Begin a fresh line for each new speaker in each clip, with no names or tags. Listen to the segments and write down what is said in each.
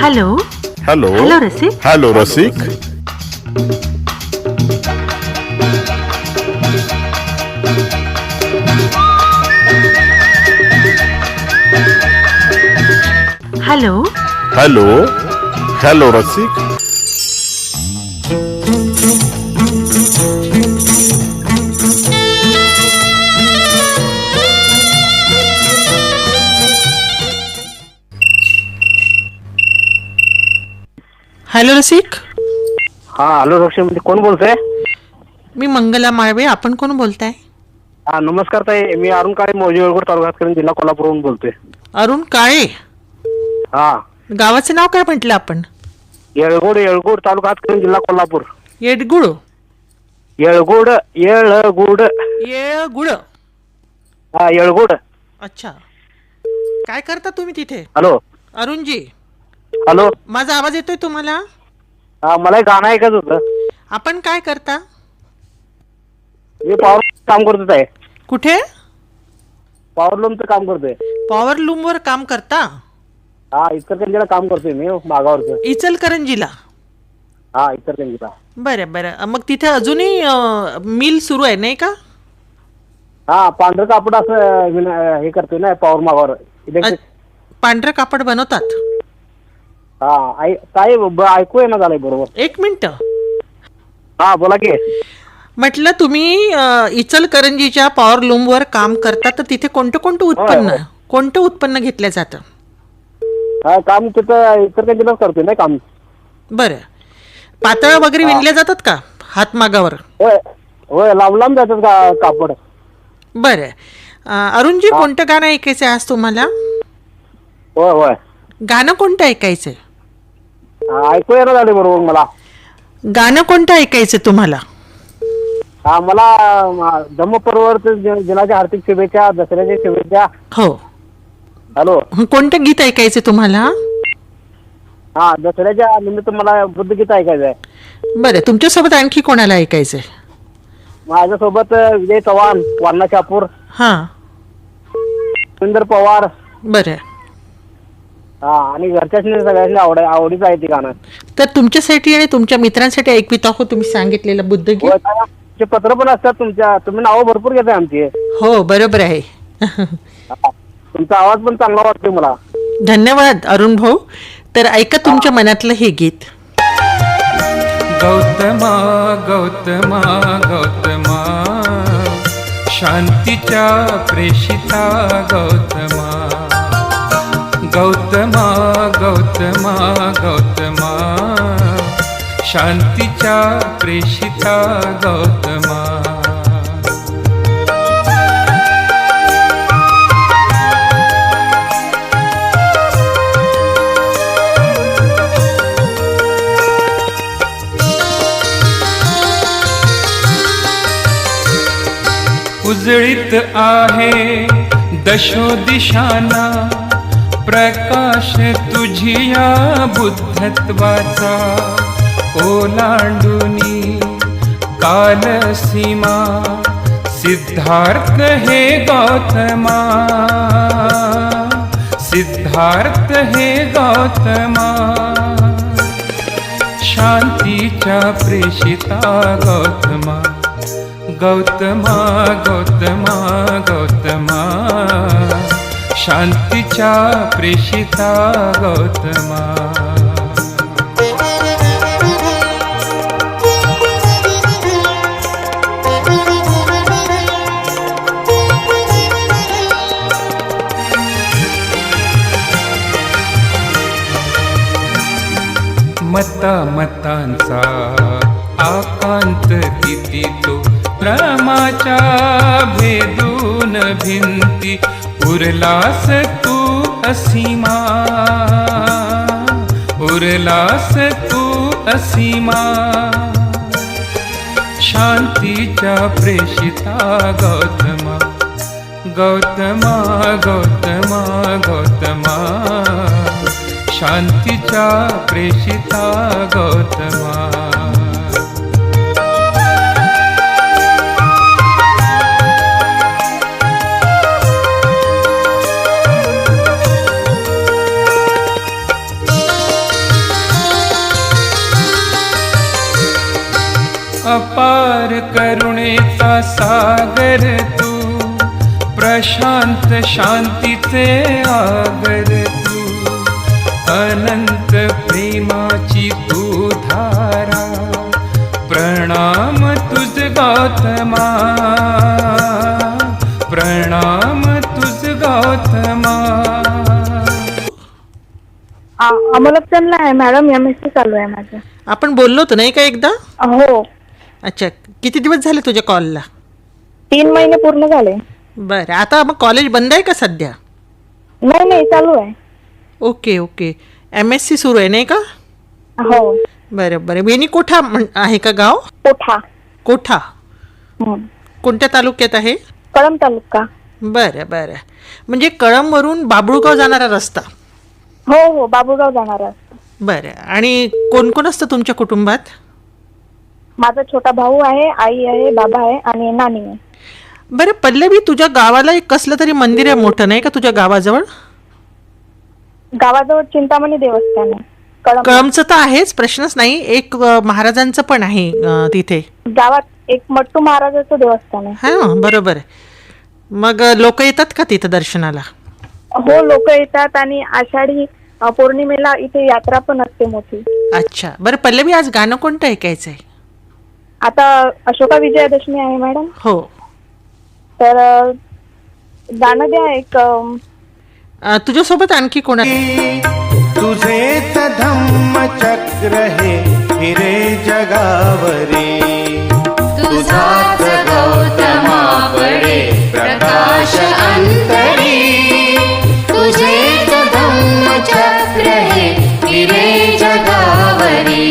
Hello
hello
hello रसिक.
Hello रसिक.
Hello
hello hello रसिक.
हॅलो रसिक.
हा हॅलो रक्षी म्हणजे कोण बोलतोय?
मी मंगला माळवे. आपण कोण बोलताय?
हा नमस्कार ताई, मी अरुण काळे मौजे वेळगोड तालुका हातकणंगले जिल्हा कोल्हापूरहून बोलतोय.
अरुण काळे.
हा
गावाचं नाव काय म्हटलं आपण?
येळगोड तालुका हातकणंगले जिल्हा कोल्हापूर.
येडगुळ.
येळगुड.
येळगुळ.
हा येळगोड.
अच्छा. काय करता तुम्ही तिथे
हॅलो
अरुणजी?
हॅलो.
माझा आवाज येतोय तुम्हाला?
हा मला एक गाणं ऐकायचं होतं.
आपण काय करता?
मी पॉवर काम करतोच आहे.
कुठे?
पॉवर लूमचं काम करतोय.
पॉवर लूम वर काम करता?
हा इचलकरंजीला काम करतोय मी मागावरचं.
इचलकरंजीला?
हा इचलकरंजीला.
बरं बरं. मग तिथे अजूनही मिल सुरू आहे नाही का?
हा पांढरं कापड असं हे करतोय ना पॉवर मागावर इलेक्ट्रिक.
पांढरं कापड बनवतात?
हा काय ऐकू येणं झालंय बरोबर.
एक मिनिट.
हा बोला की.
म्हटलं तुम्ही इचलकरंजीच्या पॉवर लूम वर काम करता, तर तिथे कोणतं
होय.
कोणतं उत्पन्न घेतलं जातं?
हा काम तिथं इचलकरंजीलाच करतोय ना काम.
बरं. पातळ वगैरे विणल्या जातात का हातमागावर?
होय होय लांब जातात का कापड.
बरं. अरुणजी कोणतं गाणं ऐकायचं आहे आज तुम्हाला?
होय होय.
गाणं कोणतं ऐकायचंय?
ऐकू येणं झाले बरोबर मला.
गाणं कोणतं ऐकायचं तुम्हाला?
हा मला धम्मपर्व दिनाच्या हार्दिक शुभेच्छा, दसऱ्याच्या शुभेच्छा.
हो.
हॅलो.
कोणतं गीत ऐकायचं तुम्हाला?
हा दसऱ्याच्या निमित्त मला बुद्धगीत ऐकायचं आहे.
बरं. तुमच्यासोबत आणखी कोणाला ऐकायचंय?
माझ्यासोबत विजय चव्हाण, वारणा शापूर,
हां.
सुंदर पवार.
बरं.
हा आणि घरच्याच सगळ्यांनी आवडीचं आहे ते गाणं.
तर तुमच्यासाठी आणि तुमच्या मित्रांसाठी ऐकवित आहोत तुम्ही सांगितलेलं बुद्धगीत.
ते पत्र पण असतात तुम्ही नावं भरपूर घेताय आमची.
हो बरोबर आहे.
तुमचा आवाज पण चांगला वाटतोय मला.
धन्यवाद अरुण भाऊ. तर ऐका तुमच्या मनातलं हे गीत.
गौतमा गौतमा गौतमा शांतीच्या प्रेषिता गौतमा. गौतमा गौतमा गौतमा शांतीच्या प्रेषिता गौतमा. उजळीत आहे दशो दिशांना प्रकाश तुझिया बुद्धत्वाचा. ओलांडुनी काल सीमा सिद्धार्थ हे गौतमा. सिद्धार्थ हे गौतमा शांतीच्या प्रेषिता गौतमा. गौतमा गौतमा गौतमा शांतीच्या प्रेषिता गौतमा. मतांचा आकांत किती तो भ्रमाच्या भेदून भिंती. उरलास तू असीमा. उरलास तू असीमा शांतीच्या प्रेषिता गौतमा. गौतमा गौतमा गौतमा शांतीच्या प्रेषिता गौतमा. अपार करुणेचा सागर तू, प्रशांत शांतीचे आगर तू, अनंत प्रेमाची तू धारा, प्रणाम तुझ गौतमा, प्रणाम तुझ गौतमा.
अमोलकचंदला आहे मॅडम, MSc चालू आहे माझं.
आपण बोललो होतो नाही का एकदा?
हो,
अच्छा, किती दिवस झाले तुझ्या कॉलला?
3 महिने पूर्ण झाले.
बरं, आता मग कॉलेज बंद आहे का सध्या?
नाही चालू आहे.
ओके ओके, MSc सुरू आहे नाही का?
हो.
बरं बरं. वेणी कोठा आहे का गाव?
कोठा.
कोठा कोणत्या तालुक्यात आहे?
कळंब तालुका.
बरं बरं. म्हणजे कळंबवरून बाबुळगाव जाणारा रस्ता?
हो, बाबुगाव जाणार आहे.
बरं. आणि कोण कोण असतं तुमच्या कुटुंबात?
माझा छोटा भाऊ आहे, आई आहे, बाबा आहे आणि नानी आहे.
बरं पल्लवी, तुझ्या गावाला एक कसलं तरी मंदिर आहे मोठं नाही का तुझ्या गावाजवळ?
गावाजवळ चिंतामणी देवस्थान आहे.
कळंबचं तर आहेच, प्रश्नच नाही. एक महाराजांचं पण आहे तिथे
गावात. एक मट्टू महाराजाचं देवस्थान आहे.
हा बरोबर. मग लोक येतात का तिथं दर्शनाला?
हो, लोक येतात आणि आषाढी पौर्णिमेला इथे यात्रा पण असते मोठी.
अच्छा. बरं पल्लवी, आज गाणं कोणतं ऐकायचंय?
आता अशोका विजयादशमी आहे मॅडम.
हो.
तर गाणं द्या एक.
तुझ्यासोबत आणखी कोणा?
तुझेच धम्मचक्र हे फिरे जगावरी, तुझाच गौतमा पडे प्रकाश अंतरी, तुझेच धम्मचक्र हे फिरे जगावरी.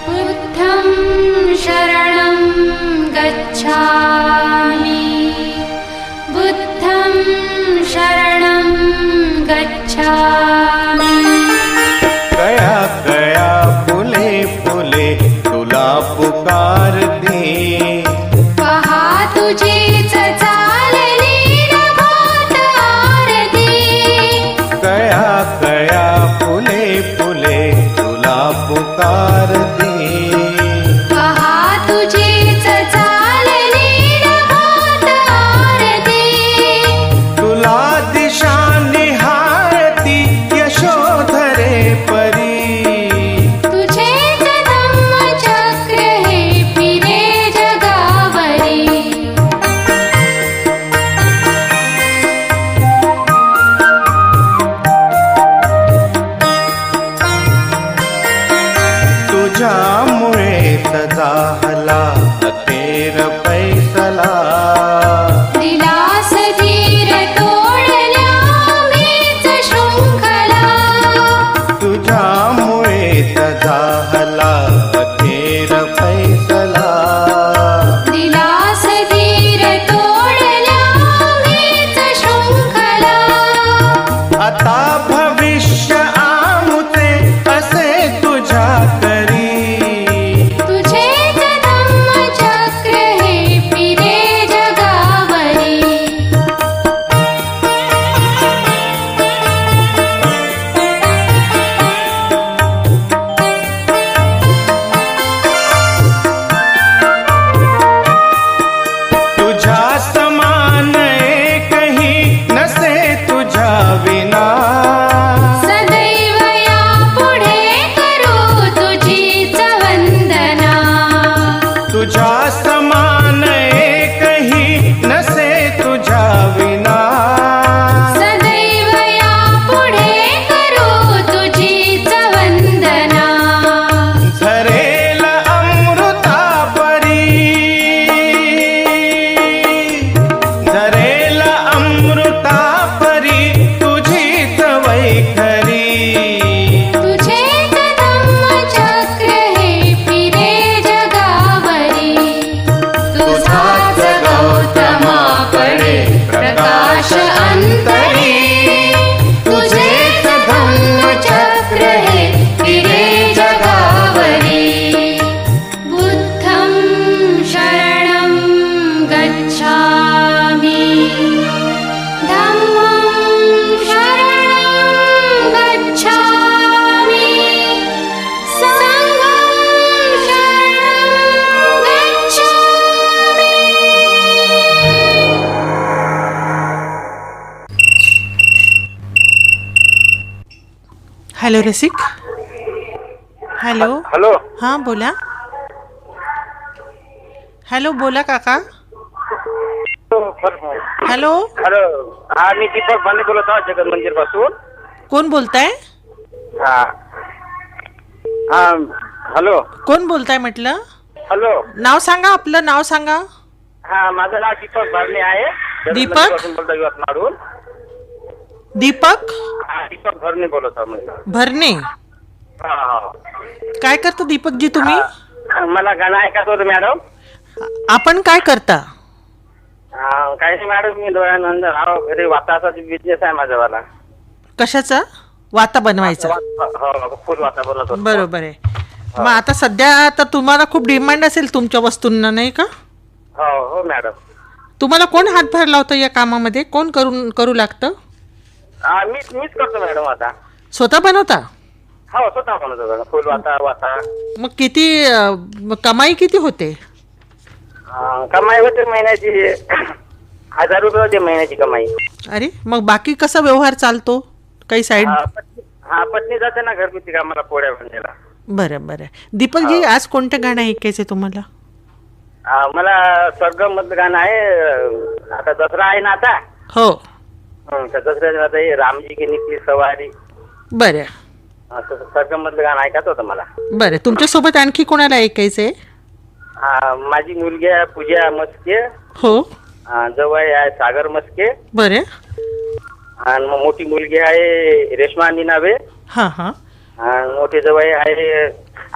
बुद्धं शरणं गच्छामि, बुद्धं शरणं गच्छामि.
कया कया फुले फुले तुला पुकारते,
पहा तुझीच चालली नभात आरती.
कया कया फुले फुले तुला पुकारते,
पहा तुझीच चालली नभात आरती.
तुला दिशा निहाळती यशोधरे परी,
तुझेच धम्मचक्र हे फिरे जगावरी.
तुझ्यामुळेच झाला अखेर फैसला,
दिलास धीर तोडल्या मीच शृंखला.
हॅलो रसिक. हॅलो.
हॅलो.
हां बोला. हॅलो बोला काका. हॅलो.
हॅलो. हा मी दीपक भांडे बोलत आहोत जगत मंदिर पासून.
कोण बोलताय?
हा हा हॅलो.
कोण बोलताय म्हटलं?
हॅलो.
नाव सांगा, आपलं नाव सांगा.
हा माझं नाव दीपक भांडे आहे.
दीपक?
जगतमंदिरपासून बोलतो यवतमाळहून.
दीपक
हा दीपक भरणे बोलत आहो म्हटलं.
भरणे.
हा हा.
काय करता दीपकजी तुम्ही?
मला गाणं ऐकायचं होतं मॅडम.
आपण काय करता?
काही नाही मॅडम, मी डोळ्यानंद घरी वाताचा बिझनेस आहे माझावाला.
कशाचा? वाता बनवायचा.
हो फुल वाता बनवत होतो.
बरोबर आहे. मग आता सध्या तर तुम्हाला खूप डिमांड असेल तुमच्या वस्तूंना, नाही का?
हो हो मॅडम.
तुम्हाला कोण हातभार लावतं या कामामध्ये? कोण करू लागतं?
मीच करतो मॅडम आता.
स्वतः बनवता?
हो स्वतः बनवतो मॅडम. फुल वाता.
मग किती कमाई किती होते?
कमाई होते महिन्याची 1000 रुपये होते महिन्याची कमाई.
अरे मग बाकी कसा व्यवहार चालतो? काही साईड?
पत्नी जाते ना घरगुती कामाला पोळ्या बनवायला.
बरं बरं. दीपकजी आज कोणतं गाणं ऐकायचं तुम्हाला?
मला स्वर्गम मधलं गाणं आहे. आता दसरा आहे ना आता.
हो.
त्या दसऱ्यात आता हे रामजी की निकली सवारी.
बरं
असं स्वर्गम मधलं गाणं ऐकायचं होतं मला.
बरं. तुमच्यासोबत आणखी कोणाला ऐकायचंय?
माझी मुलगी आहे पूजा मस्के.
हो.
जवळ आहे सागर मस्के.
बरं.
आणि मग मोठी मुलगी आहे रेश्मा निनावे.
हां हां.
आणि मोठे जवळ आहे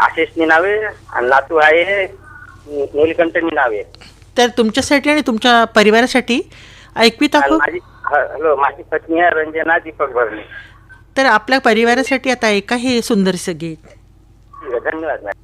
आशिष निनावे. आणि नातू आहे नीलकंठ निनावे.
तर तुमच्यासाठी आणि तुमच्या परिवारासाठी ऐकवीत आहोत.
माझी पत्नी आहे रंजना दीपक भरणे.
तर आपल्या परिवारासाठी आता ऐका हे सुंदरसं गीत.
ठीक आहे, धन्यवाद मॅडम.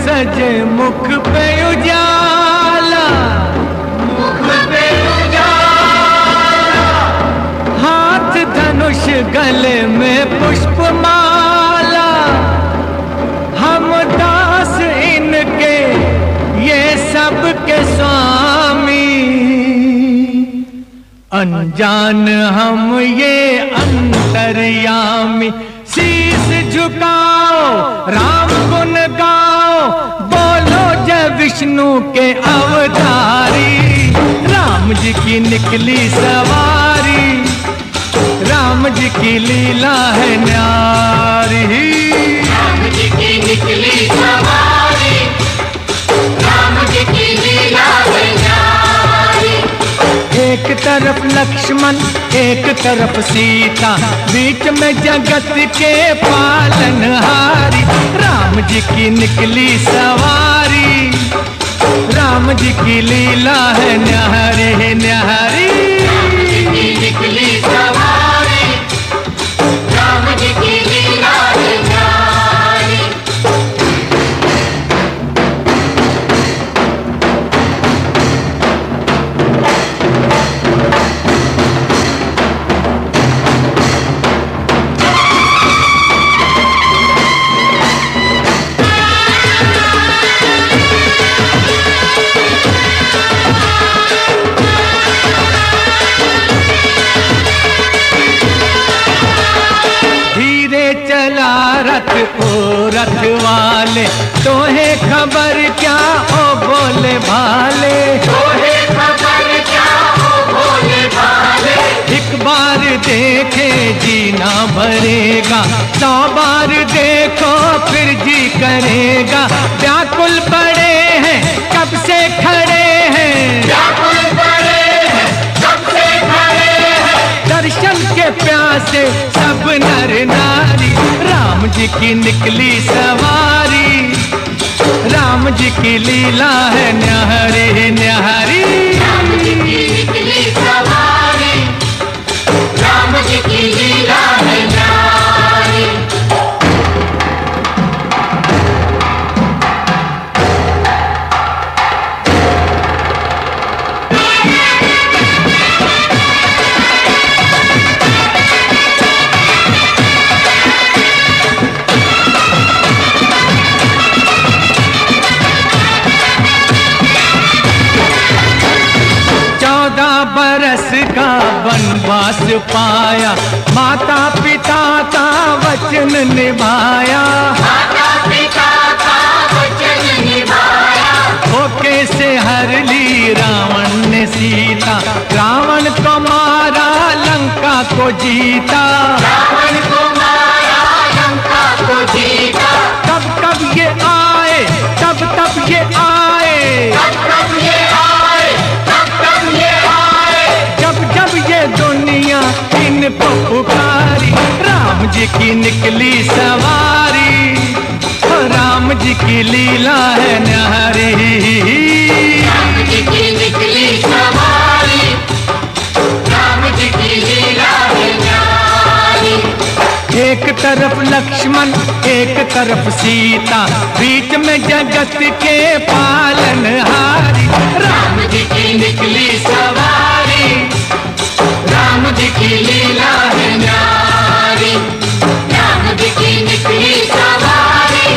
सजे मुख पे उजाला, मुख पे उजाला, हाथ धनुष गले में पुष्पमाला, हम दास इनके ये सब के स्वामी, अनजान हम ये अंतर्यामी, शीश झुकाओ राम गुण गाओ, बोलो जय विष्णु के अवतारी, राम जी की निकली सवारी, राम जी की लीला है न्यारी,
राम जी की निकली सवारी, राम जी की लीला है न्यारी।
एक तरफ लक्ष्मण एक तरफ सीता, बीच में जगत के पालनहारी, राम जी की निकली सवारी, राम जी की लीला है न्यारी न्यारी,
राम जी की निकली सवारी, राम जी की लीला है न्यारी।
रथ ओ रथ वाले, तोहे खबर क्या ओ बोले भाले,
तोहे खबर क्या ओ भोले भाले,
एक बार देखे जीना भरेगा, 100 बार देखो फिर जी करेगा, व्याकुल पड़े हैं कब से खड़े हैं,
व्याकुल पड़े हैं कब से खड़े हैं,
दर्शन के प्यासे सब नर नारी, राम जी की निकली सवारी, राम जी की लीला है न्यारी न्यारी।
राम जी की निकली सवारी, राम जी की लीला है न्यारी।
बरस का वनवास पाया, माता पिता का वचन निभाया,
माता पिता का वचन निभाया।
धोखे से हर ली रावण ने सीता, रावण को मारा लंका को जीता,
रावण को मारा लंका को जीता।
कब कब ये आए, तब तब ये आए,
तब तब ये आए, तब तब ये आए।
जब जब ये दुनिया इनको पुकारी, राम जी की निकली सवारी, राम जी की लीला है न्यारी।
राम जी की निकली सवारी, राम जी की लीला है न्यारी।
एक तरफ लक्ष्मण एक तरफ सीता, बीच में जगत के पालनहारी,
राम जी की निकली सवारी, राम जी की लीला है न्यारी। राम जी की निकली सवारी,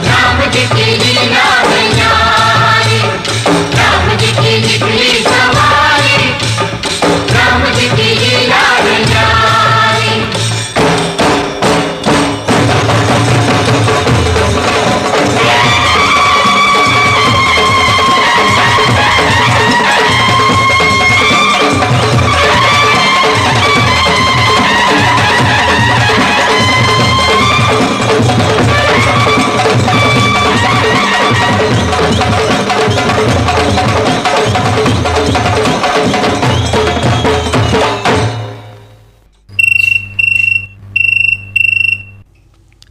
राम जी की लीला है न्यारी। राम जी की निकली सवारी, राम जी की लीला है न्यारी।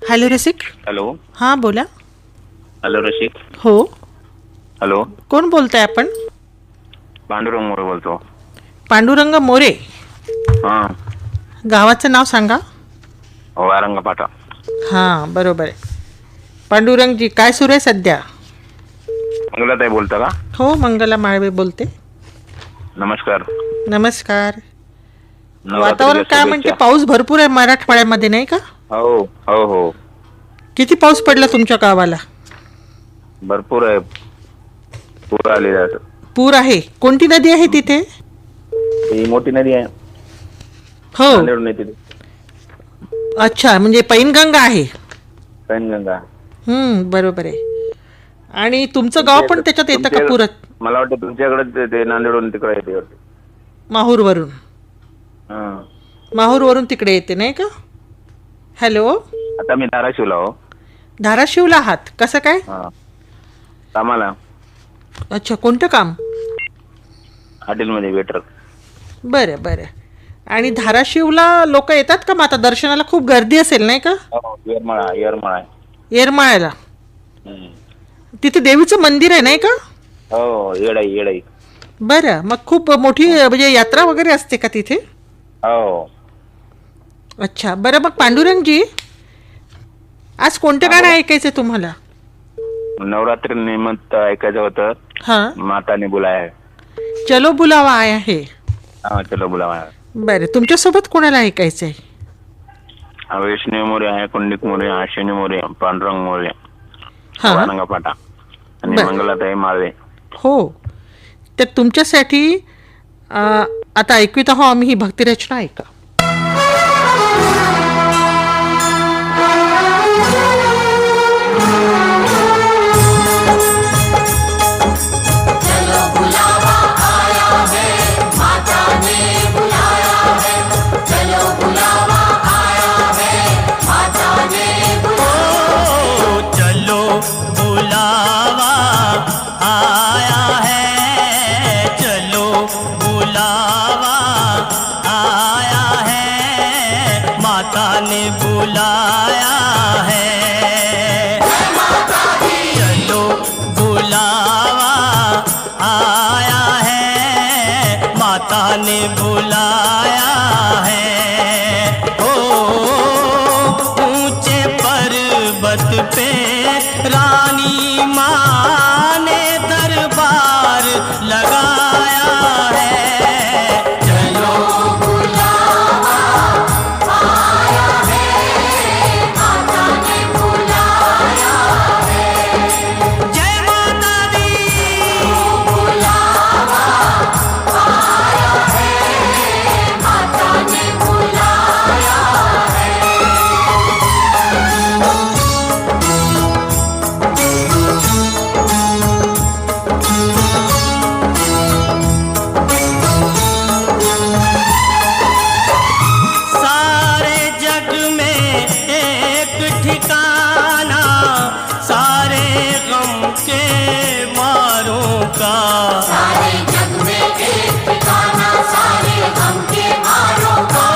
हॅलो रसिक.
हॅलो
हां बोला.
हॅलो रसिक.
हो,
हॅलो,
कोण बोलताय आपण?
पांडुरंग मोरे बोलतो.
पांडुरंग मोरे.
हां,
गावाचं नाव सांगा.
वारंगपाटा.
हां बरोबर आहे. पांडुरंगजी काय सुरू आहे सध्या?
मंगलाताई बोलता का?
हो, मंगला माळवे बोलते.
नमस्कार.
नमस्कार.
नवरात्रीच्या
वातावरण काय म्हणते?
शुभेच्छा.
पाऊस भरपूर आहे मराठवाड्यामध्ये नाही का?
हो हो हो,
किती पाऊस पडला तुमच्या गावाला?
भरपूर आहे. पूर आलेला आहे.
पूर आहे. कोणती नदी आहे तिथे?
ही मोठी नदी आहे.
हो,
नांदेडून येते ती.
अच्छा, म्हणजे पैनगंगा आहे.
पैनगंगा.
बरोबर आहे. आणि तुमचं गाव पण त्याच्यात येतं का पुरात?
मला वाटतं तुमच्याकडे ते नांदेडून तिकडे येते वाटतं.
माहूरवरून.
हां,
माहूरवरून तिकडे येते नाही का? हॅलो,
आता मी धाराशिवला हो.
धाराशिवला आहात? कसं काय?
हां, कामाला
अच्छा, कोणतं काम?
हॉटेलमध्ये वेटर.
बरं बरं. आणि धाराशिवला लोक येतात का? मग आता दर्शनाला खूप गर्दी असेल नाही का?
हो, येरमाळा येरमाळा आहे.
येरमाळ्याला तिथे देवीचं मंदिर आहे नाही का?
हो, येडाई येडाई.
बरं, मग खूप मोठी म्हणजे यात्रा वगैरे असते का तिथे?
हो.
अच्छा, बरं. मग पांडुरंगजी, आज कोणतं गाणं ऐकायचं तुम्हाला?
नवरात्री निमित्त ऐकायचं होतं.
हां,
माता ने बुलाया है.
चलो बुलावा आया है.
हा, चलो बुलावा.
बरं, तुमच्यासोबत कोणाला ऐकायचं आहे?
वैष्णवी मोरे आहे, कुंडिक मोरे, आशिनी मोरे, पांडुरंग मोरे,
हां,
वारंगपाटा आणि
बरं.
मंगलाताई माळवे.
हो. तर तुमच्यासाठी आता ऐकवित आहो आम्ही ही भक्तिरचना. ऐका.
बुलावा आया
मारों का।
सारे जग में एक ठिकाना सारे गम के मारों का।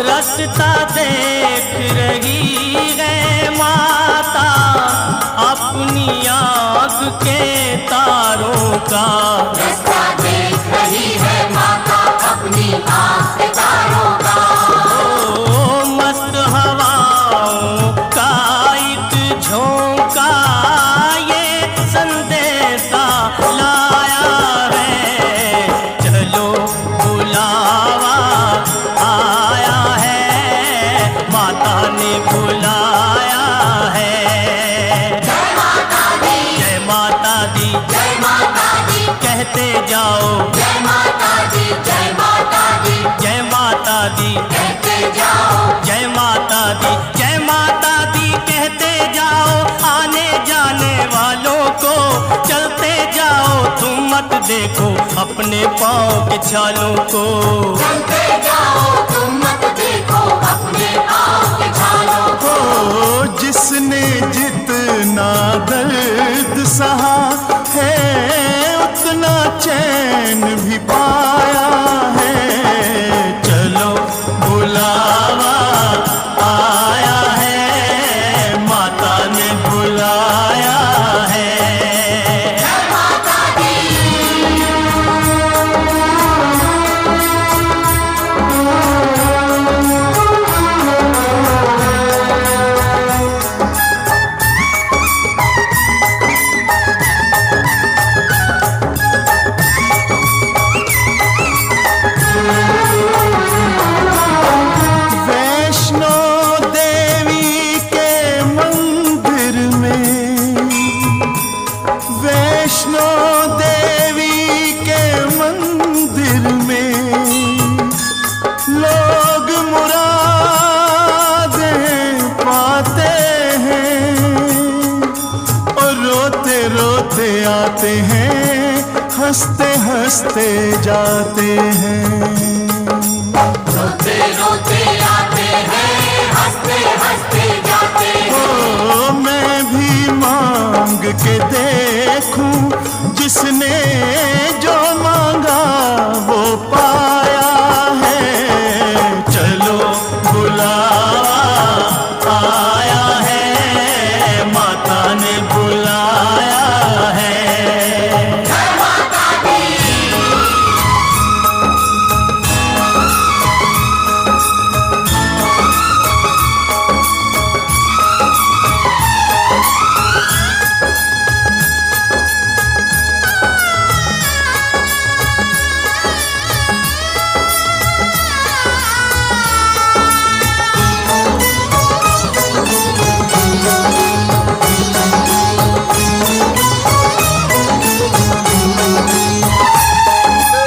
रास्ता देख रही है माता अपनी आँख के तारों का।
रास्ता देख रही है माता अपनी आँख के तारों का।
ओ मस्त हवाओं का एक झोंका ये संदेशा लाया है। चलो बुलावा आया है, माता ने बुलाया है।
जय माता दी,
जय माता दी,
जय माता दी,
कहते जाओ।
जय माता दी, जय माता दी,
जय माता दी,
कहते जाओ।
जय माता दी, जय माता दी कहते जाओ। आने जाने वालों को चलते जाओ। तुम मत देखो अपने पाँव के छालों को।
चलते जाओ तुम मत देखो अपने पाँव के छालों को।
ओ जिसने जितना दर्द सहा है उतना चैन भी पाया है। चलो बुलावा आया है, माता ने बुलाया है।
जय माता दी,
वैष्णो देवी के मंदिर में, वैष्णो देवी के मंदिर में लोग मुरादें पाते हैं और रोते रोते आते हैं, हंसते हंसते जाते हैं।
रोते रोते आते हैं, हंसते हंसते जाते हैं।
ओ मैं भी मांग के देखूं, जिसने जो मांगा वो पाया है। चलो बुलावा आया है, माता ने बुलाया है।
जय माता दी,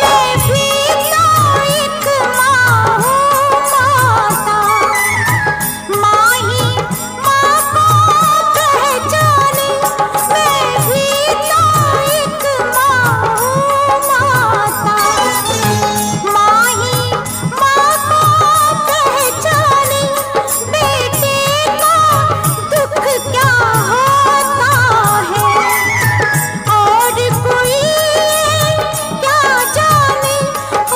मैं भी तो एक माँ हूँ माता, माँ ही माँ को पहचाने। मैं भी तो एक माँ हूँ माता, माँ ही माँ को पहचाने। बेटे का दुख क्या होता है और कोई क्या जाने। ओ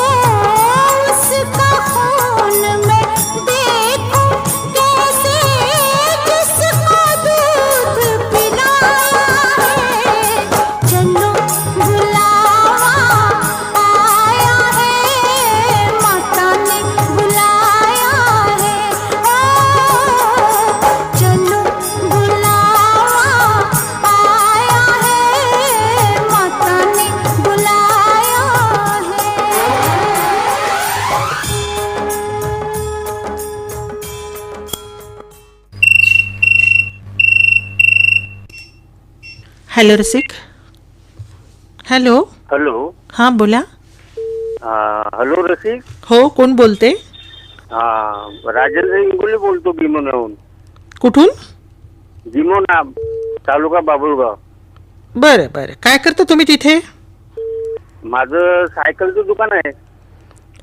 उसका खून मैं देखूं कैसे, जिसको दूध पिलाया है। चलो बुलावा आया है, माता ने बुलाया है। ओ चलो बुलावा आया है, माता ने बुलाया है।
हॅलो रसिक. हॅलो.
हॅलो.
हां बोला.
हॅलो रसिक.
हो कोण बोलते?
राजेंद्र इंगोले बोलतो भीमोनाहून.
कुठून?
भीमोना तालुका बाबुळगाव.
बरं बरं, काय करता तुम्ही तिथे?
माझं सायकलचं दुकान आहे.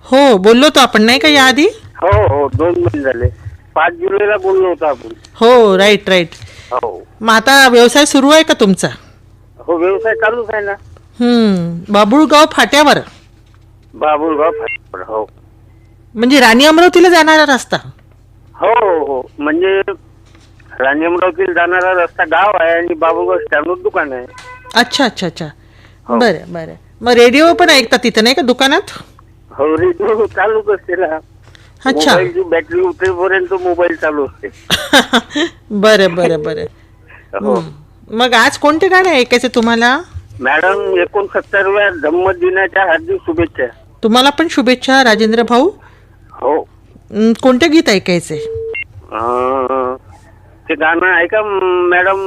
हो बोललो तो आपण नाही का याआधी?
हो हो 2 महिने झाले. 5 जुलैला बोललो होतो आपण.
हो राईट राईट.
हो.
मग आता व्यवसाय सुरू आहे का तुमचा?
हो, व्यवसाय चालूच आहे ना.
बाबुळगाव फाट्यावर,
बाबुळगाव फाट्यावर. हो
म्हणजे राणी अमरावतीला जाणारा रस्ता.
हो हो, म्हणजे राणी अमरावतीला जाणारा रस्ता गाव आहे आणि बाबुळगाव स्टँडवर दुकान आहे.
अच्छा अच्छा अच्छा, बरं बरं. मग रेडिओ पण ऐकता तिथं नाही का दुकानात?
हो, रेडिओ चालूच असते ना.
अच्छा.
मोबाईलची बॅटरी उतरेपर्यंत मोबाईल चालू असते.
बरं बरं बरं.
हो
मग आज कोणते गाणे ऐकायचे तुम्हाला?
मॅडम, 69व्या जन्मदिनाच्या हार्दिक शुभेच्छा.
तुम्हाला पण शुभेच्छा राजेंद्र भाऊ.
हो.
कोणते गीत ऐकायचे?
ते गाणं ऐका मॅडम,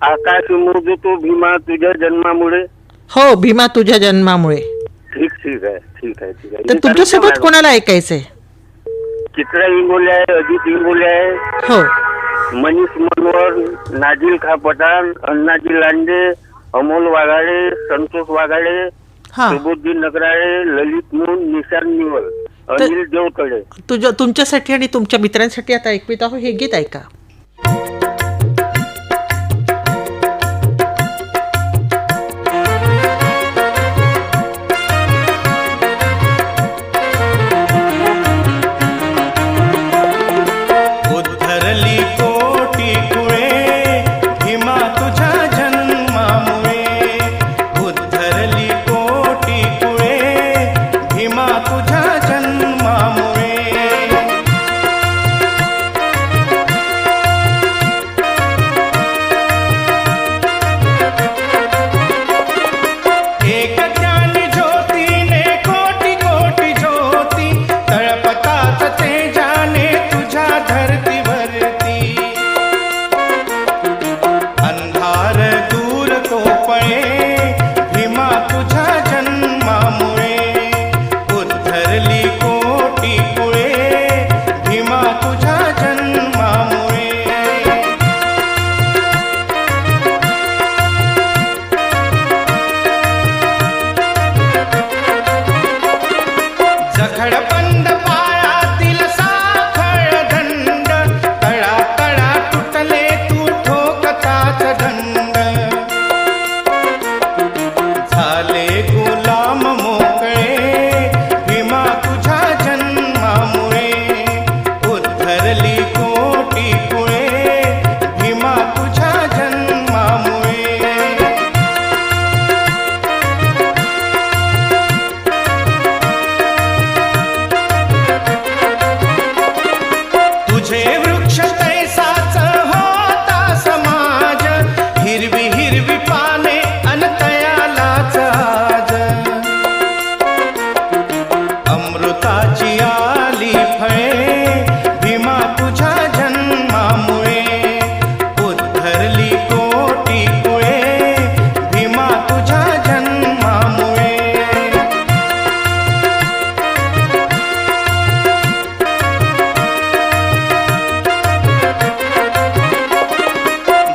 आकाश मोजतो भीमा तुझ्या जन्मामुळे.
हो, भीमा तुझ्या जन्मामुळे.
ठीक ठीक आहे, ठीक आहे, ठीक आहे.
तर तुमच्यासोबत कोणाला ऐकायचंय?
चित्रा इंगोले आहे, अजित इंगोले आहे,
हो,
मनीष मनोहर, नाजिल खा पठाण, अण्णाजी लांडे, अमोल वाघाडे, संतोष वाघाडे,
हा.
सुबोधजी नगराळे, ललित मून, निशान निवल, अनिल देवतळे.
तुमच्यासाठी आणि तुमच्या मित्रांसाठी आता ऐकवीत आहो हे गीत ऐका.
उद्धरली कोटी कुळे भीमा तुझ्या जन्मामुळे. उद्धरली कोटी कुळे भीमा तुझ्या जन्मामुळे. एक ज्ञानी ज्योतीने कोटी कोटी ज्योती तळपतात तेजाने तुझ्या धरतीवरती. अंधार दूर तो पळे भीमा तुझ्या जन्मामुळे. उद्धरली कोटी कुळे भीमा तुझ्या जन्मामुळे. जखडबंद पायातील साखळ दंड तळा तळा तुटले तू ठोकताच दंड. झाले गुलाम मोकळे भीमा तुझ्या जन्मामुळे. उद्धरली कोटी कुळे भीमा तुझ्या जन्मामुळे. तुझे वृक्ष तैसाच होता समाज. हिरवी हिरवी पाने अन तयालाच आज. अमृताची आली फळे भीमा तुझ्या जन्मामुळे. उद्धरली कोटी कुळे भीमा तुझ्या जन्मामुळे.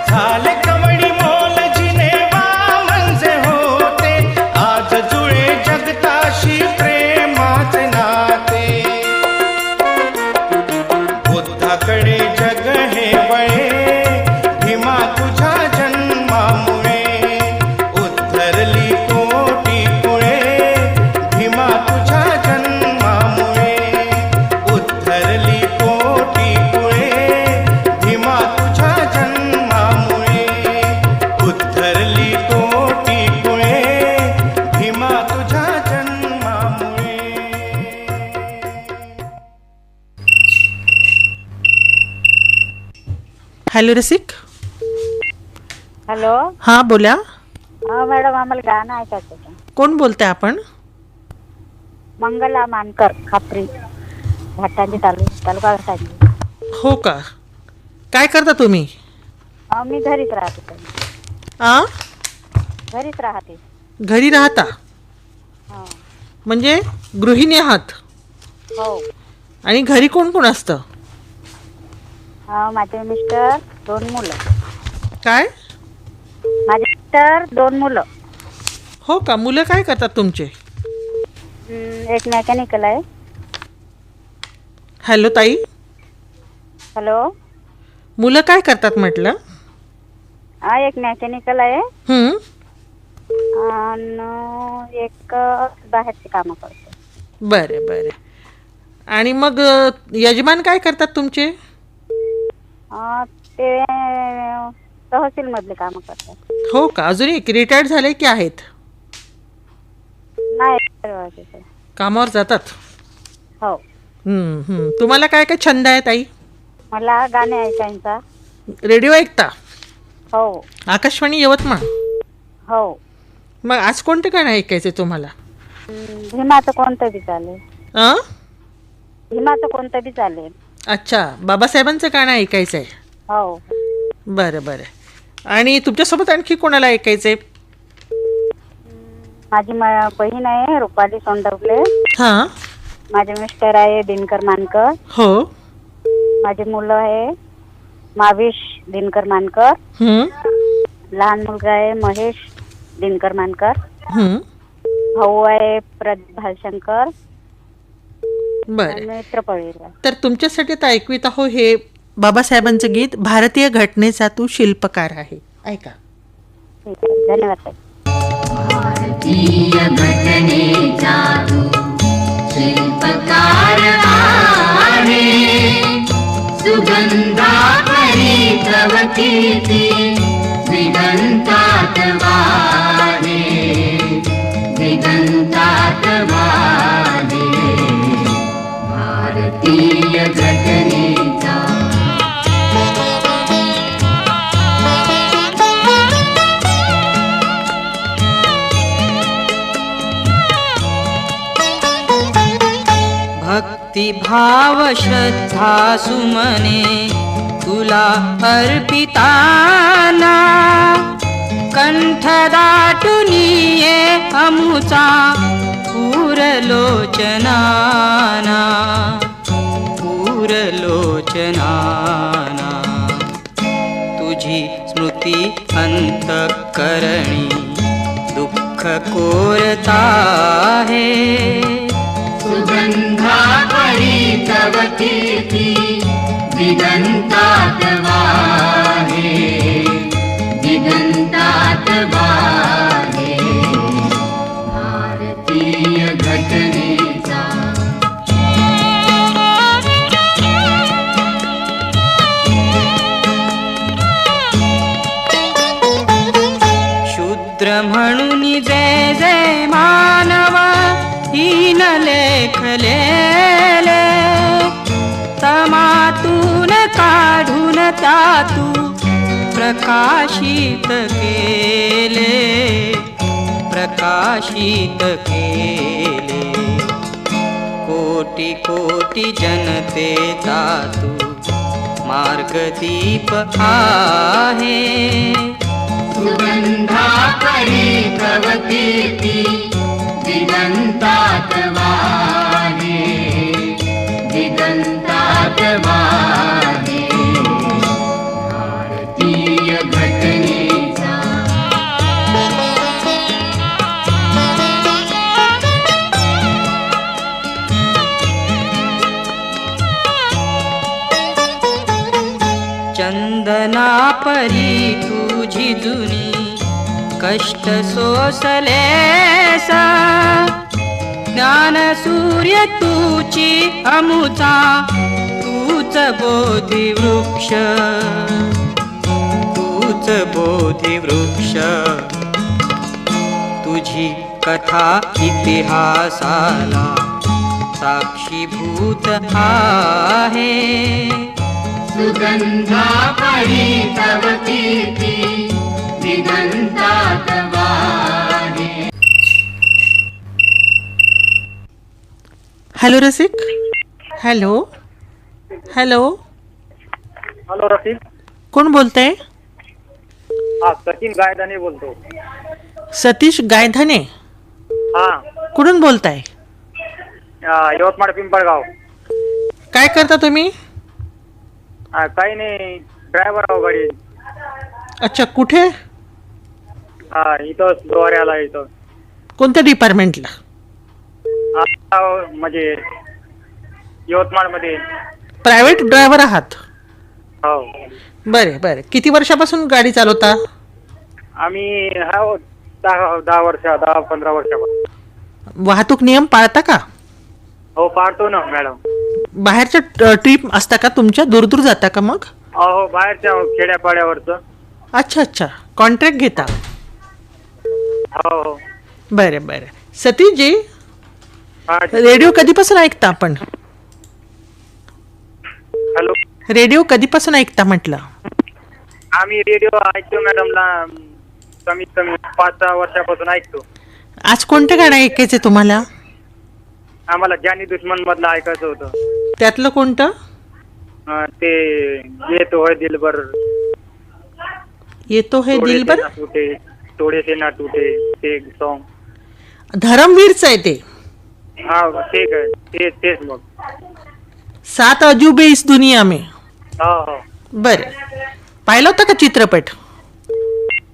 झाले कवडी मोल जिने म्हणजे होते. आज जुळे जगताशी प्रेमाचे नाते. बुद्धाकडे जग हे वळे भीमा तुझ्या जन्मामुळे. उद्धरली कोटी कुळे भीमा तुझ्या जन्मामुळे. उद्धरली कोटी कुळे भीमा तुझ्या जन्मामुळे. उद्धरली कोटी कुळे भीमा तुझ्या जन्मामुळे.
हॅलो रसिक.
हॅलो.
हा बोला.
हा मॅडम, आम्हाला गाणं ऐकायचं होतं.
कोण बोलताय आपण?
मंगला मानकर, खापरी, घाटांची तालुका सांगली.
हो का? काय करता तुम्ही?
मी घरीच राहते.
आ,
घरीच राहते.
घरी राहता
हो.
म्हणजे गृहिणी आहात?
हो.
आणि घरी कोण कोण असतं?
माझे मिस्टर, 2 मुलं.
काय?
माझे मिस्टर, 2 मुलं.
हो का? मुलं काय करतात तुमचे?
एक मेकॅनिकल आहे.
हॅलो ताई.
हॅलो.
मुलं काय करतात म्हटलं?
एक मेकॅनिकल आहे आणि एक बाहेरची कामं करतो.
बरं बरं. आणि मग यजमान काय करतात तुमचे?
ते तहसीलमधले कामं करतात.
हो का? अजूनही रिटायर्ड झाले की आहेत?
नाही तिथे.
कामावर जातात?
हो.
तुम्हाला काय काय छंद आहे ताई?
मला गाणे ऐकायचा.
रेडिओ ऐकता?
हो.
आकाशवाणी यवतमाळ?
हो.
मग आज कोणते गाणं ऐकायचे तुम्हाला?
भीमाचं कोणतं बी चालेल. भीमाचं कोणतं बी चालेल.
अच्छा, बाबासाहेबांचं गाणं ऐकायचं आहे.
हो.
बरं बरं. आणि तुमच्यासोबत आणखी कोणाला ऐकायचं आहे?
माझी बहीण आहे रुपाली सोंडवले.
हां.
माझे मिस्टर आहे दिनकर मानकर.
हो.
माझी मुलं आहे माविश दिनकर मानकर. लहान मुलगा आहे महेश दिनकर मानकर. भाऊ आहे प्रदीप भालशंकर.
बरं.
मित्र पळवीर.
तर तुमच्यासाठी आता ऐकवीत आहो हे बाबासाहेबांचं गीत, भारतीय घटनेचा तू शिल्पकार आहे. ऐका.
ठीक आहे, धन्यवाद ताई.
भारतीय घटनेचा तू शिल्पकार आहे, सुगंधा परितव कीर्ती दिगंतात वाहे, दिगंतात वाहे. भारतीय घटनेचा
भक्तिभाव श्रद्धा सुमने तुला अर्पिताना, कंठ दाटुनिये अमुचा पूरलोचनाना, पूरलोचनाना. तुझी स्मृती अंतःकरणी दुःख कोरता है,
सुगंधा परितव कीर्ती दिगंतात वाहे, दिगंतात वाहे. भारतीय घटनेचा
शूद्र म्हणून जय जय मानव हीन लेखलेले, तमातून काढून त्यातू प्रकाशित केले, प्रकाशित केले. कोटी कोटी जनतेचा तू मार्गदीप आहे,
सुगंधा परितव कीर्ती दिगंतात वाहे, दिगंतात वाहे. भारतीय घटनेचा
चंदना परी तुझी जुनी कष्ट सोसलेसा, ज्ञान सूर्य तुची अमुचा तूच बोधी वृक्ष, तूच बोधी वृक्ष. तुझी कथा इतिहासाला साक्षीभूत आहे,
सुगंधा परितव कीर्ती दिगंतात वाहे.
हॅलो रसिक. Hello hello.
हॅलो रसिक.
कोण बोलतंय?
हा सचिन गायधाने बोलतो.
सतीश गायधने.
हा.
कुठून बोलताय?
यवतमाळ पिंपळगाव.
काय करता तुम्ही?
काही नाही, ड्रायव्हर आहो गाडी.
अच्छा, कुठे?
इथं द्वाऱ्याला. इथं
कोणत्या डिपार्टमेंटला?
म्हणजे यवतमाळ मध्ये.
प्रायव्हेट ड्रायव्हर आहात?
हो.
बरे बरे. किती वर्षापासून गाडी चालवता?
आम्ही दहा 10-15 वर्षापासून.
वाहतूक नियम पाळता का?
हो पाळतो ना मॅडम.
बाहेरच्या ट्रिप असता का तुमच्या? दूर दूर जाता का मग?
हो बाहेरच्या खेड्यापाड्यावरचं.
अच्छा अच्छा, कॉन्ट्रॅक्ट घेता.
हो हो.
बरं बरं. सतीशजी,
हा.
रेडिओ कधीपासून ऐकता आपण?
हॅलो.
रेडिओ कधीपासून ऐकता म्हटलं?
आम्ही रेडिओ ऐकतो मॅडमला कमीत कमी 5-6 वर्षापासून ऐकतो.
आज कोणतं गाणं ऐकायचं तुम्हाला?
आम्हाला जानी दुश्मन मधलं ऐकायचं होतं.
त्यातलं कोणतं?
ते येतो है दिलबर.
येतो है दिलबर.
थोडे से ना टूटे ते सॉन्ग.
धर्मवीरचं आहे ते.
हा ठीक आहे. तेच मग.
7 अजूबे इस दुनिया में.
हो हो.
बरं, पाहिलं होतं का चित्रपट?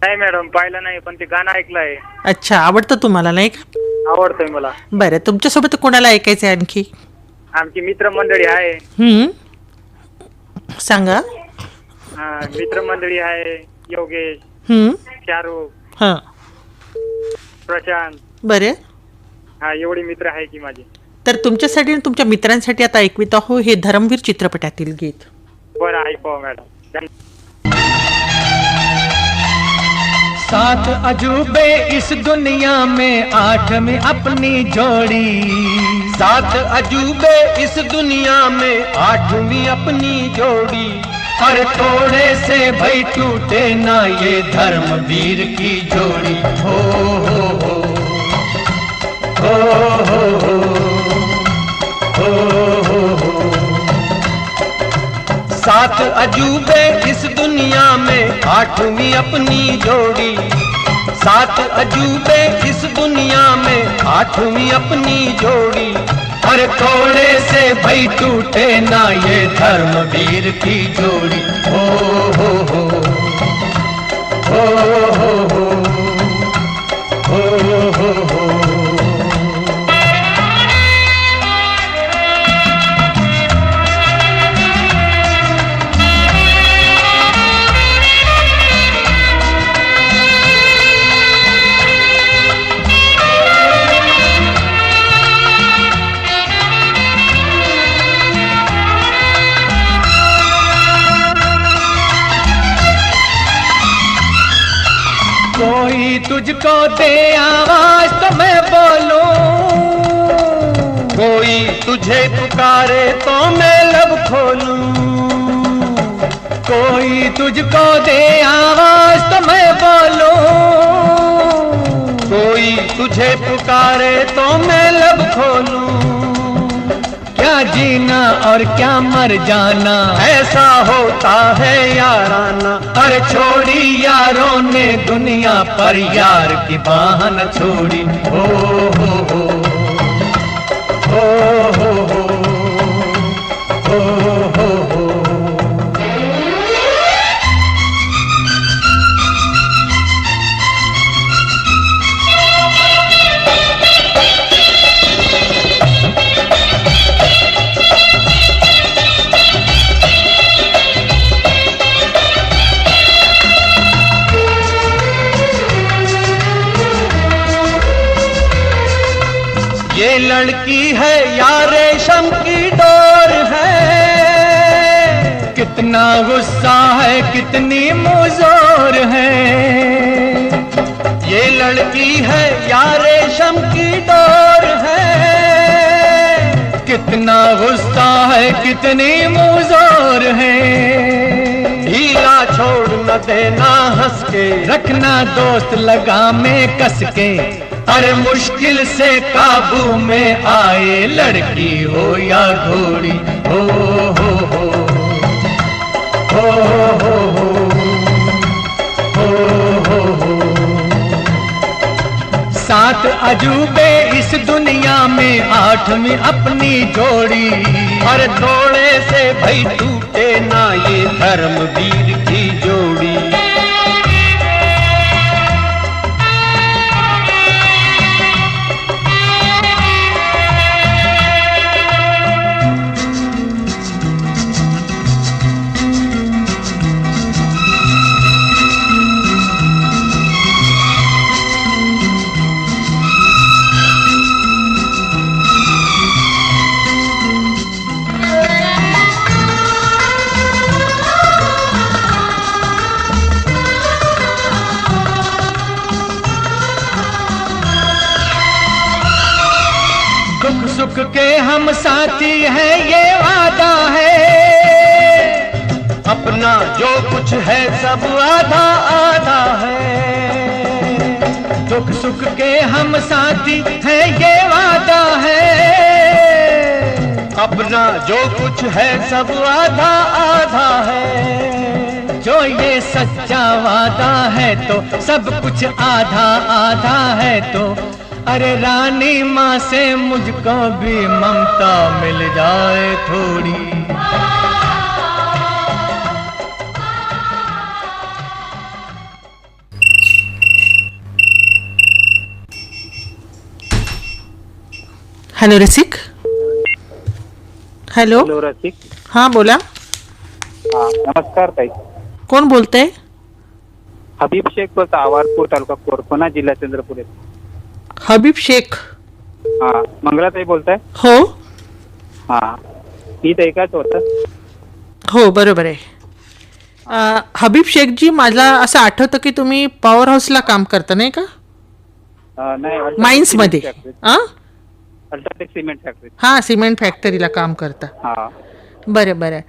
नाही मॅडम पाहिलं नाही, पण ते गाणं ऐकलंय.
अच्छा, आवडतं तुम्हाला नाही का?
आवडतंय मला.
बरं, तुमच्यासोबत कोणाला ऐकायचं आहे आणखी?
आमची मित्रमंडळी आहे.
सांगा.
मित्रमंडळी आहे. योगेश, शाहरुख,
हां,
प्रशांत.
बरं.
हा एवढी मित्र आहे की माझी.
तर तुमच्यासाठी आणि तुमच्या मित्रांसाठी आता ऐकवित आहो हे धर्मवीर चित्रपटातील गीत.
बरं ऐकवा मॅडम.
7 अजूबे इस दुनिया में 8 में अपनी जोड़ी.
7 अजूबे इस दुनिया में 8वीं अपनी जोड़ी.
और थोड़े से भाई टूटे ना ये धर्मवीर की जोड़ी. हो हो हो हो हो हो हो हो.
7 अजूबे इस दुनिया में 8वीं अपनी जोड़ी. 7 अजूबे इस दुनिया में 8वीं अपनी जोड़ी.
और थोड़े से भाई टूटे ना ये धर्मवीर की जोड़ी. हो हो हो हो हो हो हो हो हो. कोई तुझको दे आवाज तो मैं बोलूं.
कोई तुझे पुकारे तो मैं लब खोलूं.
कोई तुझको दे आवाज तो मैं बोलूं.
कोई तुझे पुकारे तो मैं लब खोलूं.
क्या जीना और क्या मर जाना
ऐसा होता है याराना.
अरे छोड़ी यारों ने दुनिया पर यार की बाह न छोड़ी. हो हो हो हो हो हो हो हो.
ये लड़की है या रेशम की डोर है.
कितना गुस्सा है कितनी मुजोर है.
ये लड़की है या रेशम की डोर है.
कितना गुस्सा है कितनी मुजोर है.
ढीला छोड़ न देना हंस के.
रखना दोस्त लगा में कस के.
अरे मुश्किल से काबू में आए लड़की हो या घोड़ी.
हो हो हो हो हो हो हो हो. 7 अजूबे इस दुनिया में 8वीं अपनी जोड़ी.
और थोड़े से भाई टूटे ना ये धर्मवीर की जोड़ी.
सुख के हम साथी हैं ये वादा है, अपना जो कुछ है सब आधा आधा है। दुख सुख के हम साथी हैं ये वादा है, अपना जो कुछ है सब आधा आधा है। जो ये सच्चा वादा है तो सब कुछ आधा आधा है। तो अरे रानी माँ से मुझको भी ममता मिल जाए थोड़ी।
हॅलो रसिक. हॅलो.
हॅलो रसिक.
हां बोला.
नमस्कार ताई.
कोण बोलतंय?
हबीब शेख बोलतो, आवारपूर तालुका कोरपना जिल्हा चंद्रपूर.
हबीब शेख.
हा मंगलाताई बोलताय?
हो
हा ही ताई काच होतं?
हो बरोबर आहे. हबीब शेखजी, मला असं आठवतं की तुम्ही पॉवर हाऊसला काम करता नाही का?
नाही,
माइन्समध्ये.
UltraTech cement factory.
हां, सिमेंट फॅक्टरीला काम करता.
हा
बरं बरं.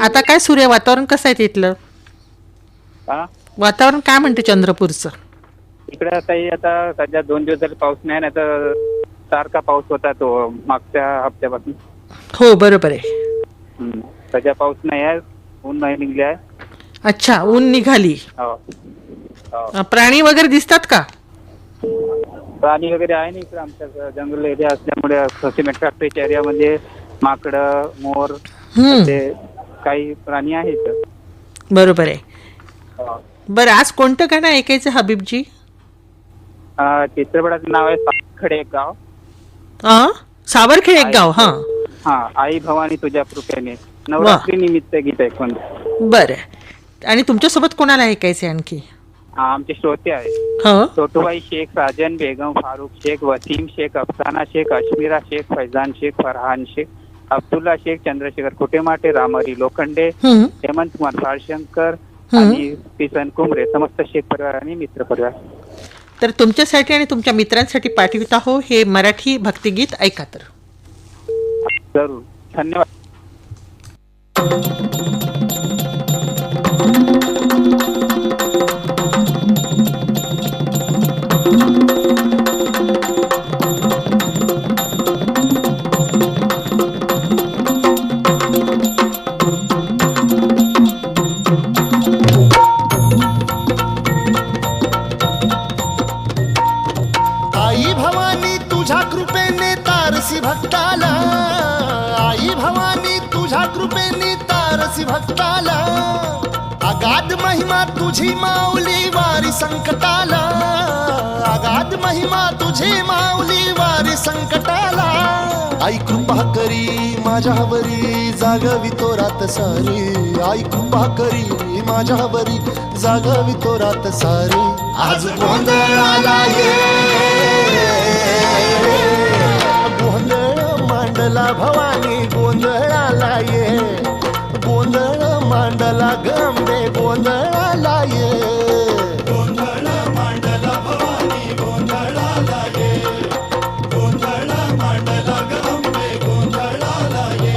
आता काय सूर्य वातावरण कसं आहे तिथलं? वातावरण काय म्हणते चंद्रपूरचं?
इकडे आता सध्या 2 दिवस झाले पाऊस नाही, नाही तर सारखा पाऊस होता तो मागच्या हप्त्यापासून.
हो बरोबर आहे.
सध्या पाऊस नाही आहे, ऊन नाही निघले आहे.
अच्छा, ऊन निघाली.
हो.
प्राणी वगैरे दिसतात का?
प्राणी वगैरे आहे ना इकडे, आमच्या जंगल एरिया असल्यामुळे सिमेंट फॅक्टरीच्या एरियामध्ये माकडं, मोर ते काही प्राणी आहेत.
बरोबर आहे. बरं, आज कोणतं गाणं ऐकायचं हबीबजी?
चित्रपटाचं नाव आहे सावरखेड एक गाव.
सावरखेड एक गाव.
हा आई भवानी तुझ्या कृपेने, नवरात्री निमित्त गीत ऐकून.
बरं, आणि तुमच्यासोबत कोणाला ऐकायचंय आणखी?
आमचे श्रोते आहेत छोटूबाई शेख, साजन बेगम, फारुख शेख, वसीम शेख, अफसाना शेख, अश्मीरा शेख, फैजान शेख, फरहान शेख, अब्दुल्ला शेख, चंद्रशेखर कुटेमाटे, रामरी लोखंडे, हेमंत कुमार फाळशंकर आणि किसन कुमरे, समस्त शेख परिवार आणि मित्र परिवार.
तर तुमच्यासाठी आणि तुमच्या मित्रांसाठी पाठवित आहो हे मराठी भक्तिगीत. ऐका तर.
जरूर. धन्यवाद.
आई भवानी तुझ्या कृपेने तारसी भक्ताला, आई भवानी तुझ्या कृपेने तारसी भक्ताला, अगाध महिमा तुझी माऊली वारी संकटाला, अगाध महिमा तुझी माऊली वारी संकटाला. आई कृपा करी माझ्यावरी जागवी तो रात सारी, आई कृपा करी माझ्यावरी जागवी तो रात सारी. आज गोंधळाला ये, गोंधळ मांडला भवानी गोंधळाला ये, गोंधळ मांडला गंबे गोंधळाला ये, गोंधळ मांडला भवानी गोंधळाला ये, गोंधळ मांडला गंबे गोंधळाला ये.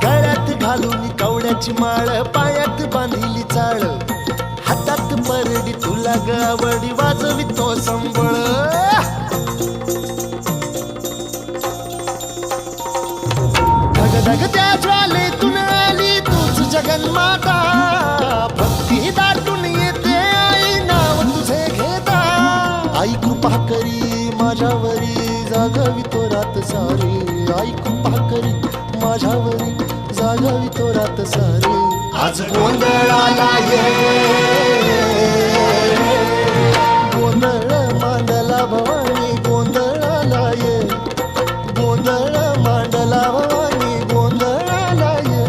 गळ्यात घालून कवड्याची माळ, पायात बांधिली चाळ, हातात परडी तुला गावडी वाजवी तो संबळ. धगधग त्या ज्वालेतून आली तूच जगन्माता, भक्ती दाटून येते आई नाव तुझे घेता. आई कृपा करी माझ्यावरी जागवी तो रात सारी, आई कृपा करी माझ्यावरी जागवी तो रात सारी. आज गोंधळाला ये, गोंधळ मांडला भवानी गोंधळाला ये, गोंधळ मांडला भवानी गोंधळाला ये,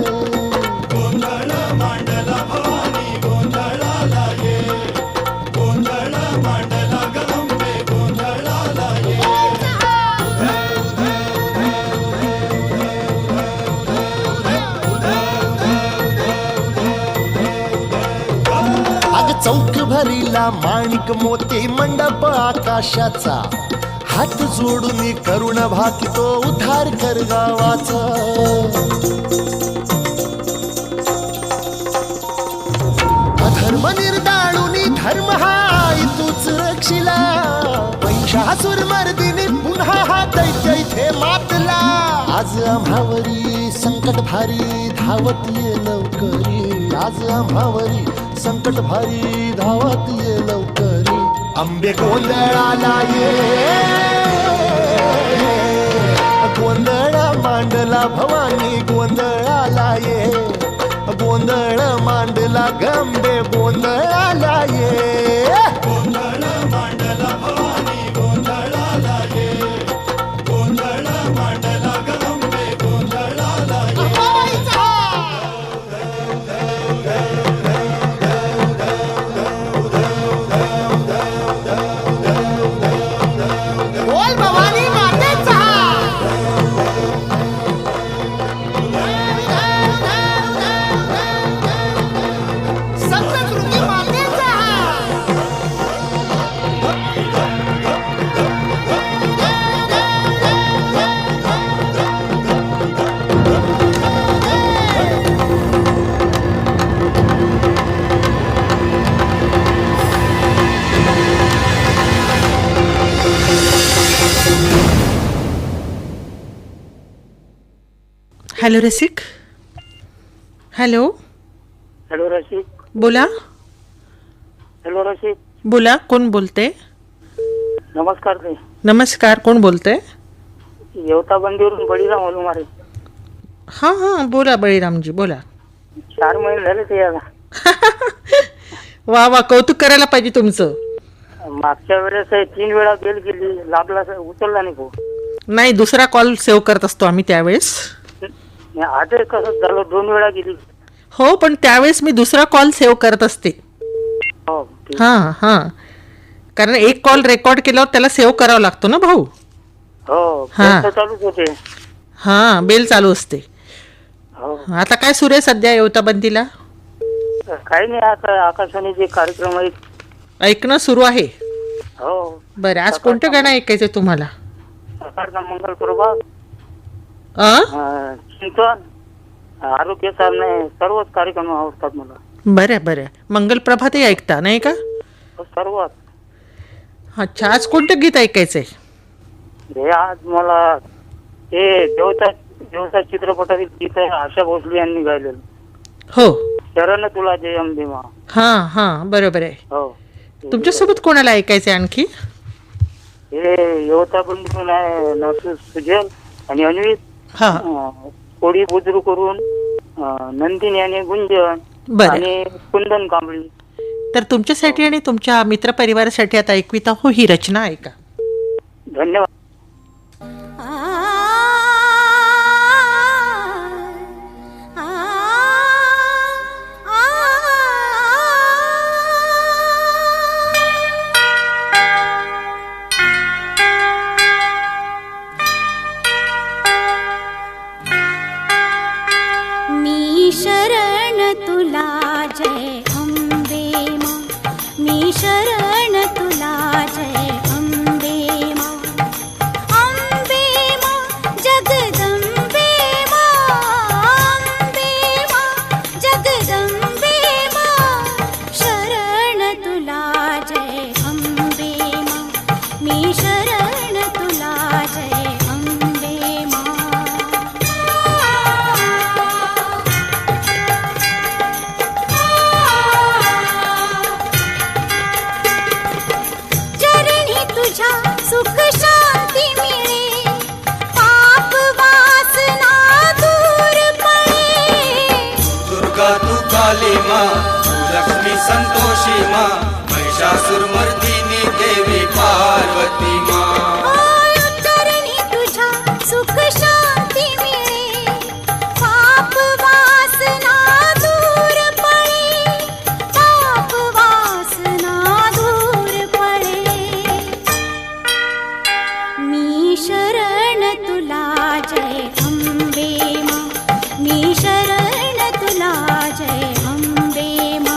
गोंधळ मांडला भवानी गोंधळाला ये, गोंधळ मांडला गंबे गोंधळाला ये. चौक भरीला माणिक मोती मंडप आकाशाचा, हात जोडून करुण भाकितो उद्धार कर गावाचा. अधर्म निर्दाळुनी धर्म हा तूच रक्षिला, महिषासुर मर्दिनी पुन्हा हा दैत्य इथे मातला. आज आम्हावरी संकट भारी धावत ये लवकरी, आज आम्हावरी संकट भारी धावत ये लवकरी. आंबे गोंधळाला ये, गोंधळ मांडला भवानी गोंधळाला ये, गोंधळ मांडला गंबे गोंधळाला ये. गोंधळ मांडला भवानी गोंधळाला ये, गोंधळ मांडला गंबे गोंधळाला ये. बोल भवानी मातेचा. सप्तशृंगी मातेचा.
हॅलो रसिक. हॅलो
हॅलो रसिक.
बोला.
हॅलो रसिक.
बोला, कोण बोलते?
नमस्कार ताई.
नमस्कार, कोण बोलते?
येवता बंदीवरून बळीराम हलुमारे.
हां हां, बोला बळीरामजी बोला.
4 महिने झाले ते याला.
वा वा, कौतुक करायला पाहिजे तुमचं.
मागच्या वेळेस 3 वेळा बेल केली, लागला उचलला नाही भाऊ.
नाही, दुसरा कॉल सेव्ह करत असतो आम्ही त्यावेळेस.
आज कसं झालं, 2 वेळा गेली.
हो, पण त्यावेळेस मी दुसरा कॉल सेव्ह करत असते.
हो.
हां हां, कारण एक कॉल रेकॉर्ड केल्यावर त्याला सेव्ह करावा लागतो ना भाऊ.
हो.
हां.
चालूच होते.
हां, बेल चालू असते.
हो.
आता काय सुरू आहे सध्या येवताबंदीला?
काही नाही, आता आकाशवाणीचे कार्यक्रम आहेत,
ऐकणं सुरू आहे.
हो.
बरं, आज कोणतं गाणं ऐकायचं तुम्हाला?
सकाळचा मंगल प्रभात,
अ
चिंतन, आरोग्य साधने, सर्वच कार्यक्रम आवडतात मला.
बरं बरं, मंगल प्रभातही ऐकता नाही का?
सर्वात.
अच्छा, आज कोणतं गीत ऐकायचंय?
हे आज मला हे देवता चित्रपटातील गीत आहे, आशा भोसले यांनी गायलेलं.
हो.
शरण तुला जय अंबे मा.
हां हां, बरोबर आहे.
हो.
तुमच्यासोबत कोणाला ऐकायचंय आणखी?
हे येवता बंधून आहे, नरसू सुजल आणि अन्वित.
हां.
कोडी बुद्रू करून नंदिनी आणि गुंजन
बरं.
आणि कुंदन कांबळी.
तर तुमच्यासाठी आणि तुमच्या मित्रपरिवारासाठी आता ऐकवीत आहो ही रचना, ऐका.
धन्यवाद.
मी शरण तुला जय अंबे मा, मी शरण तुला जय अंबे मा. अंबे मा जगदंबे मा, अंबे मा जगदंबे मा. शरण तुला जय अंबे मा, मी शरण तुला जय अंबे मा. सुख शांती मिळे, पाप वासना दूर पळे.
दुर्गा तू काली मा, तू लक्ष्मी संतोषी मा, महिषासुर मर्दिनी देवी पार्वती मा.
चरणी तुझ्या सुख शांती मिळे, पाप वासना दूर पळे, पाप वासना दूर पळे. मी शरण तुला जय अंबे मा, मी शरण तुला जय अंबे मा.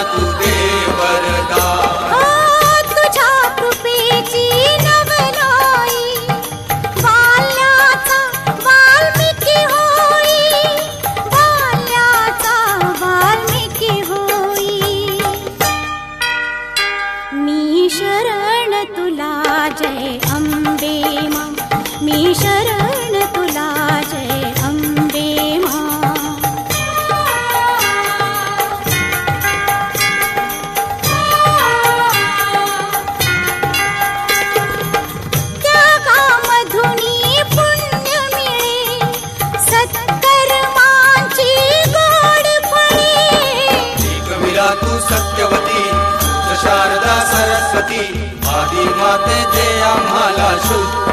तू दे वरदान.
तुझ्या कृपेची नवलाई बाल्याचा वाल्मिकी होई, बाल्याचा वाल्मिकी होई. मी शरण तुला जय अंबे मा, मी शरण तुला जय अंबे मा. त्यागामधुनी पुण्य मिळे, सत्कर्मांची गोड फळे.
कविरा तू सत्यवती, शारदा सरस्वती, आदि माते दे आम्हाला शुद्ध